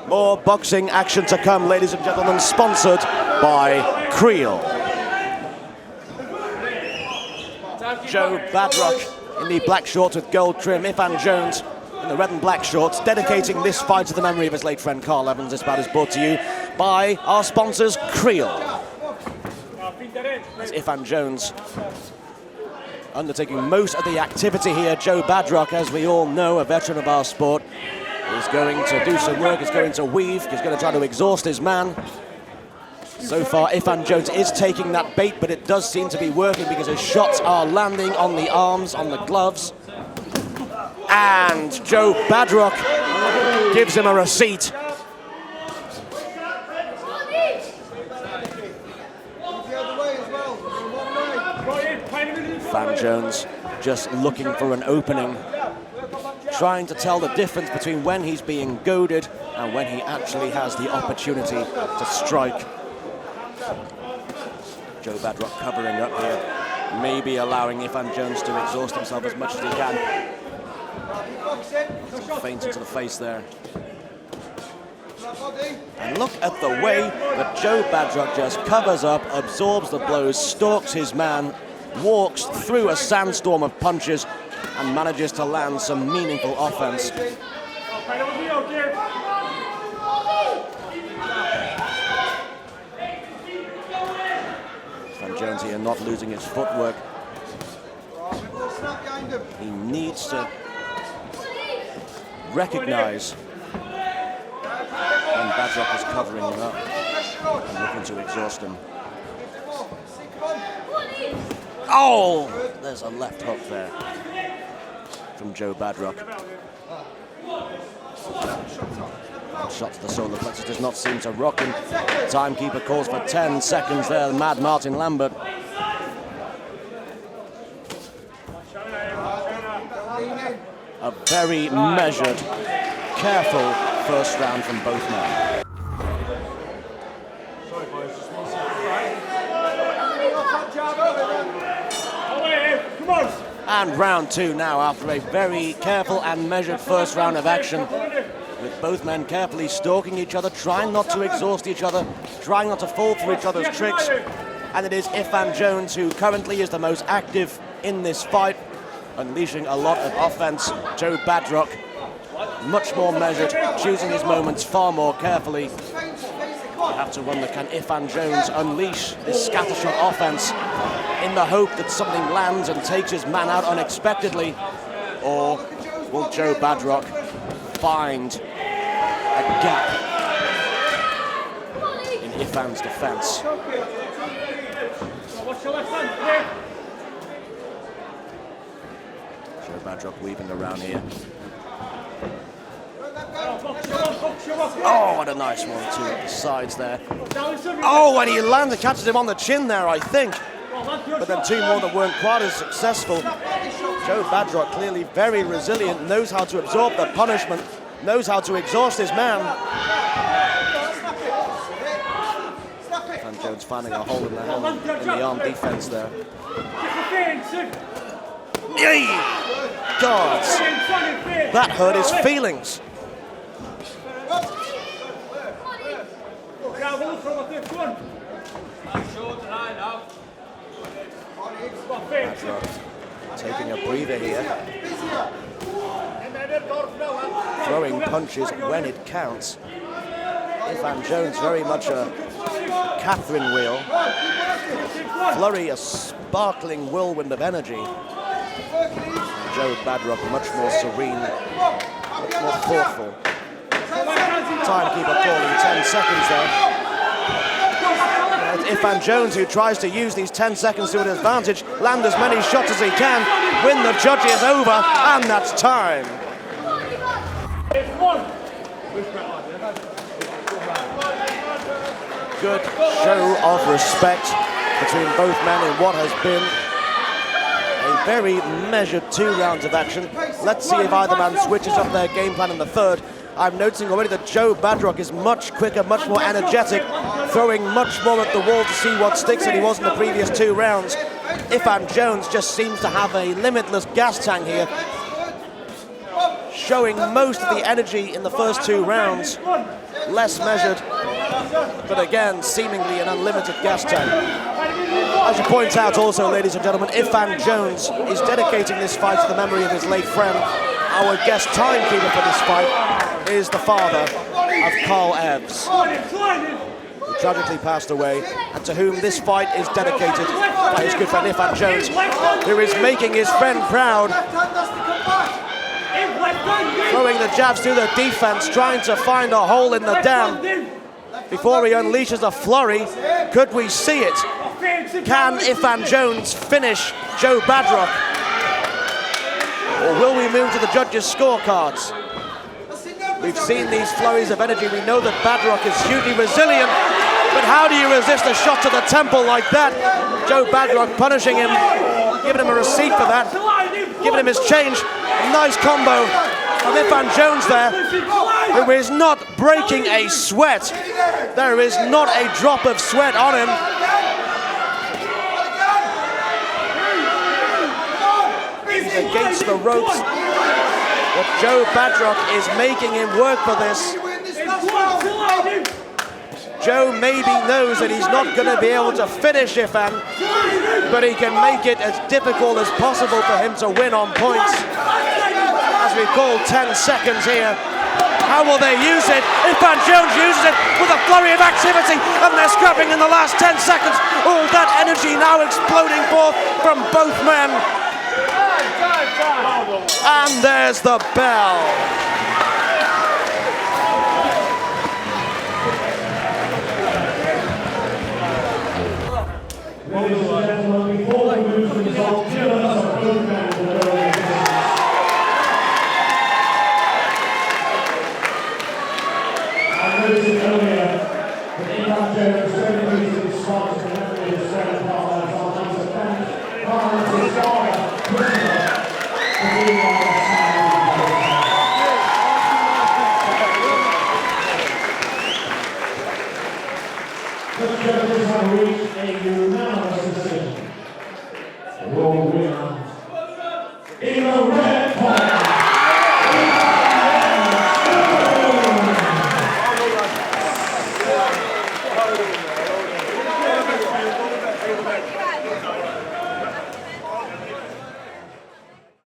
More boxing action to come, ladies and gentlemen, sponsored by Creel. Joe Badrock in the black shorts with gold trim, Ifan Jones in the red and black shorts, dedicating this fight to the memory of his late friend Carl Evans. This bout is brought to you by our sponsors, Creel. That's Ifan Jones undertaking most of the activity here. Joe Badrock, as we all know, a veteran of our sport, is going to do some work, is going to weave, he's going to try to exhaust his man. So far, Ifan Jones is taking that bait, but it does seem to be working because his shots are landing on the arms, on the gloves. And Joe Badrock gives him a receipt. Ifan Jones just looking for an opening, trying to tell the difference between when he's being goaded and when he actually has the opportunity to strike. Joe Badrock covering up here, maybe allowing Ifan Jones to exhaust himself as much as he can. Some feint into the face there. And look at the way that Joe Badrock just covers up, absorbs the blows, stalks his man, walks through a sandstorm of punches, and manages to land some meaningful offense. Ifan Jones here not losing his footwork. He needs to recognize when Badrock is covering him up and looking to exhaust him. Oh, there's a left hook there from Joe Badrock. Shot to the solar plexus does not seem to rock him. Timekeeper calls for 10 seconds there, Mad Martin Lambert. A very measured, careful first round from both men. And round two now, after a very careful and measured first round of action, with both men carefully stalking each other, trying not to exhaust each other, trying not to fall for each other's tricks. And it is Ifan Jones who currently is the most active in this fight, unleashing a lot of offense. Joe Badrock, much more measured, choosing his moments far more carefully. You have to wonder, can Ifan Jones unleash this scattershot offense in the hope that something lands and takes his man out unexpectedly? Or will Joe Badrock find a gap in Ifan's defense? Joe Badrock weaving around here. Oh, what a nice 1-2 at the sides there. Oh, and he lands, catches him on the chin there, I think. But then two more that weren't quite as successful. Joe Badrock clearly very resilient, knows how to absorb the punishment, knows how to exhaust his man. And Jones finding a hole in the hand, in the arm defense there. Yay! God, that hurt his feelings. Badrock taking a breather here. Throwing punches when it counts. Ifan Jones very much a Catherine wheel. Flurry, a sparkling whirlwind of energy. Joe Badrock much more serene, much more thoughtful. Timekeeper calling 10 seconds there. It's Ifan Jones who tries to use these 10 seconds to an advantage, land as many shots as he can, win the judges over, and that's time. good show of respect between both men in what has been a very measured 2 rounds of action. Let's see if either man switches up their game plan in the third. I'm noticing already that Joe Badrock is much quicker, much more energetic, throwing much more at the wall to see what sticks than he was in the previous 2 rounds. Ifan Jones just seems to have a limitless gas tank here, showing most of the energy in the first 2 rounds, less measured, but again, seemingly an unlimited gas tank. As you point out also, ladies and gentlemen, Ifan Jones is dedicating this fight to the memory of his late friend. Our guest timekeeper for this fight is the father of Carl Evs, who tragically passed away, and to whom this fight is dedicated by his good friend Ifan Jones, who is making his friend proud, throwing the jabs through the defense, trying to find a hole in the dam before he unleashes a flurry. Could we see it? Can Ifan Jones finish Joe Badrock? Or will we move to the judges' scorecards? We've seen these flurries of energy. We know that Badrock is hugely resilient, but how do you resist a shot to the temple like that? Joe Badrock punishing him, giving him a receipt for that, giving him his change. A nice combo of Ifan Jones there, who is not breaking a sweat. There is not a drop of sweat on him. He's against the ropes, but Joe Badrock is making him work for this. Joe maybe knows that he's not going to be able to finish Ifan, but he can make it as difficult as possible for him to win on points. As we call 10 seconds here. How will they use it? Ifan Jones uses it with a flurry of activity, and they're scrapping in the last 10 seconds. All that energy now exploding forth from both men. And there's the bell. Ladies and gentlemen, before we move to the result, both men I noticed earlier that Ifan Jones certainly needs to respond to the memory of his friend Carl Evs. I'd like to thank Carl and his father, Porthmadog, for being on the side. The judges have reached a unanimous